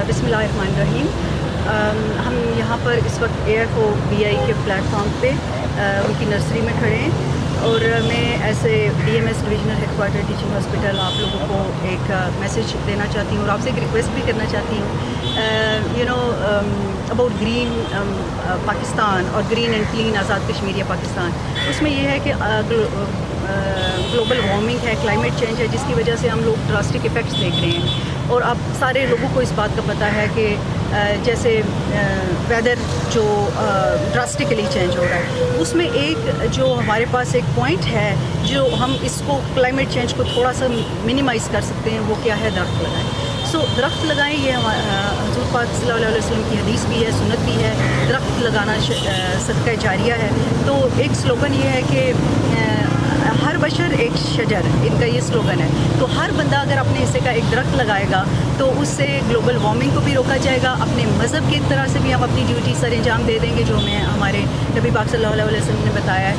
بسم اللہ الرحمن الرحیم. ہم یہاں پر اس وقت AFOBI کے پلیٹ فارم پہ ان کی نرسری میں کھڑے ہیں اور میں ایسے DMS divisional head quarter teaching hospital آپ لوگوں کو ایک میسیج دینا چاہتی ہوں اور آپ سے ایک ریکویسٹ بھی کرنا چاہتی ہوں اباؤٹ گرین پاکستان اور green and clean Azad Kashmir Pakistan. اس میں یہ ہے کہ گلوبل وارمنگ ہے، کلائمیٹ چینج ہے، جس کی وجہ سے ہم لوگ ڈراسٹک افیکٹس دیکھ رہے ہیں اور اب سارے لوگوں کو اس بات کا پتہ ہے کہ جیسے ویدر جو ڈراسٹکلی چینج ہو رہا ہے، اس میں ایک جو ہمارے پاس ایک پوائنٹ ہے جو ہم اس کو کلائمیٹ چینج کو تھوڑا سا منیمائز کر سکتے ہیں، وہ کیا ہے؟ درخت لگائیں. درخت لگائیں، یہ حضور پاک صلی اللہ علیہ وسلم کی حدیث بھی ہے، سنت بھی ہے. درخت لگانا صدقہ جاریہ ہے. تو ایک سلوگن یہ ہے کہ ہر بشر ایک شجر، ان کا یہ سلوگن ہے. تو ہر بندہ اگر اپنے حصے کا ایک درخت لگائے گا تو اس سے گلوبل وارمنگ کو بھی روکا جائے گا. اپنے مذہب کی طرح سے بھی ہم اپنی ڈیوٹی سر انجام دے دیں گے جو ہمیں ہمارے نبی پاک صلی اللہ علیہ وسلم نے بتایا ہے.